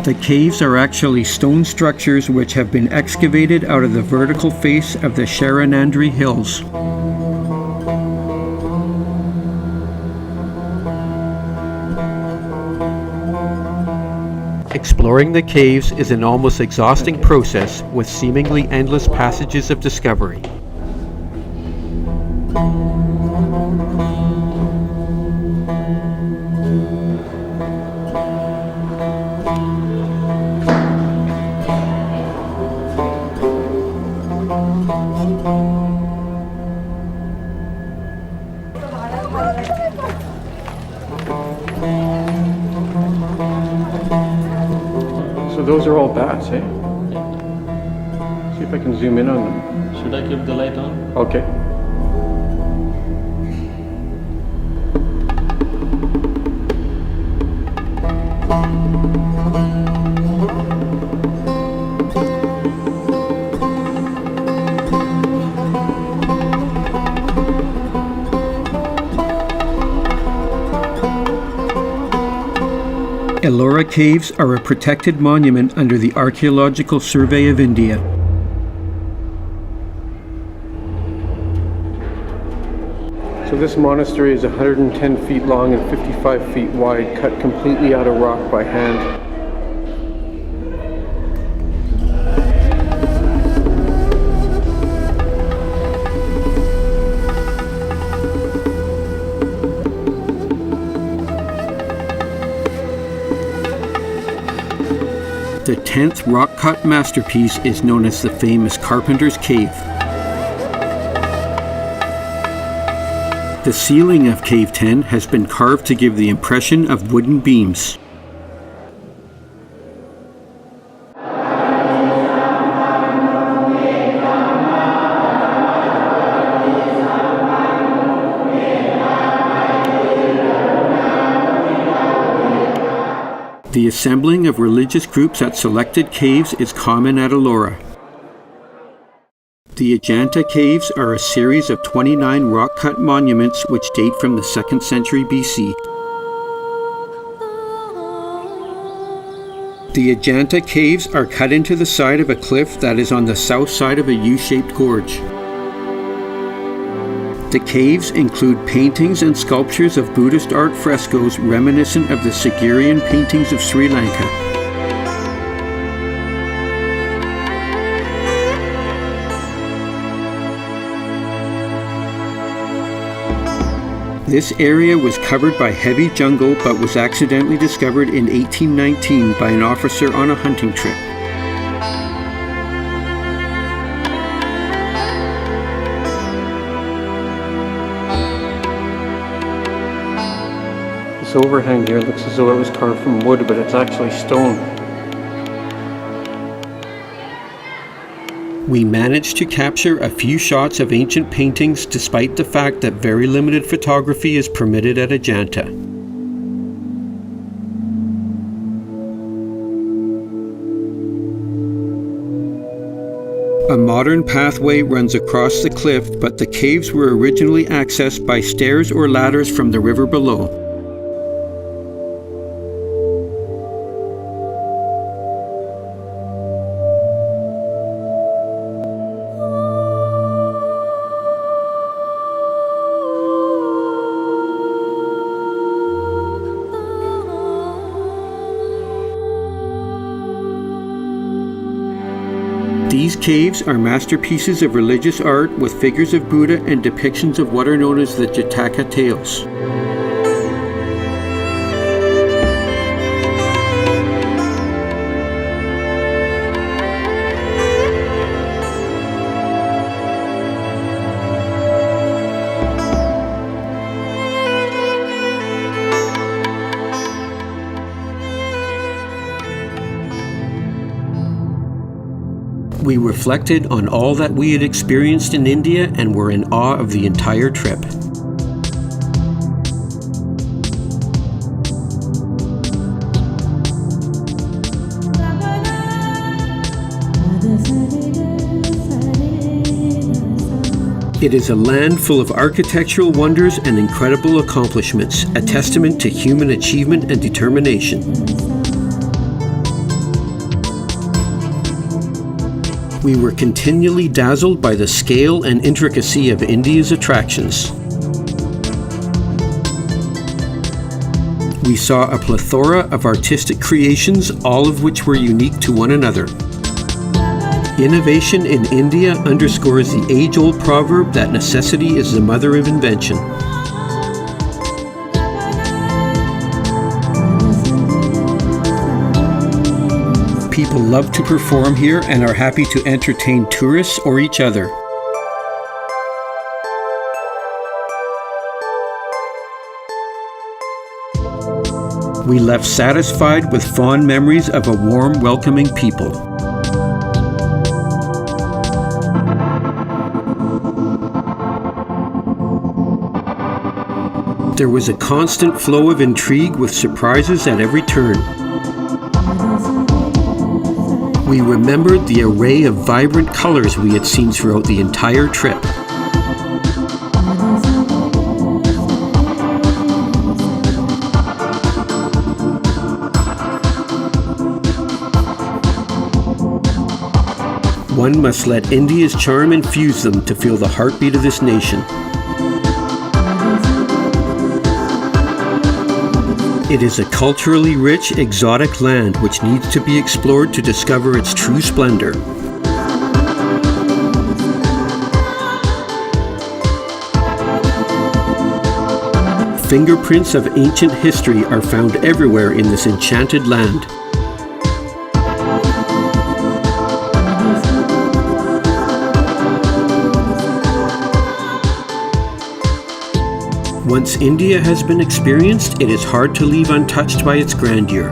[SPEAKER 1] The caves are actually stone structures which have been excavated out of the vertical face of the Sharanandri Hills. Exploring the caves is an almost exhausting process with seemingly endless passages of discovery.
[SPEAKER 3] So those are all bats, eh? See if I can zoom in on them.
[SPEAKER 15] Should I keep the light on?
[SPEAKER 3] Okay.
[SPEAKER 1] Ellora Caves are a protected monument under the Archaeological Survey of India.
[SPEAKER 3] So this monastery is 110 feet long and 55 feet wide, cut completely out of rock by hand.
[SPEAKER 1] The 10th rock-cut masterpiece is known as the famous Carpenter's Cave. The ceiling of Cave 10 has been carved to give the impression of wooden beams. The assembling of religious groups at selected caves is common at Ellora. The Ajanta Caves are a series of 29 rock-cut monuments which date from the 2nd century BC. The Ajanta Caves are cut into the side of a cliff that is on the south side of a U-shaped gorge. The caves include paintings and sculptures of Buddhist art frescoes reminiscent of the Sigurian paintings of Sri Lanka. This area was covered by heavy jungle but was accidentally discovered in 1819 by an officer on a hunting trip.
[SPEAKER 3] This overhang here looks as though it was carved from wood, but it's actually stone.
[SPEAKER 1] We managed to capture a few shots of ancient paintings despite the fact that very limited photography is permitted at Ajanta. A modern pathway runs across the cliff, but the caves were originally accessed by stairs or ladders from the river below. These caves are masterpieces of religious art with figures of Buddha and depictions of what are known as the Jataka tales. We reflected on all that we had experienced in India and were in awe of the entire trip. It is a land full of architectural wonders and incredible accomplishments, a testament to human achievement and determination. We were continually dazzled by the scale and intricacy of India's attractions. We saw a plethora of artistic creations, all of which were unique to one another. Innovation in India underscores the age-old proverb that necessity is the mother of invention. People love to perform here and are happy to entertain tourists or each other. We left satisfied with fond memories of a warm, welcoming people. There was a constant flow of intrigue with surprises at every turn. We remembered the array of vibrant colors we had seen throughout the entire trip. One must let India's charm infuse them to feel the heartbeat of this nation. It is a culturally rich, exotic land which needs to be explored to discover its true splendor. Fingerprints of ancient history are found everywhere in this enchanted land. Once India has been experienced, it is hard to leave untouched by its grandeur.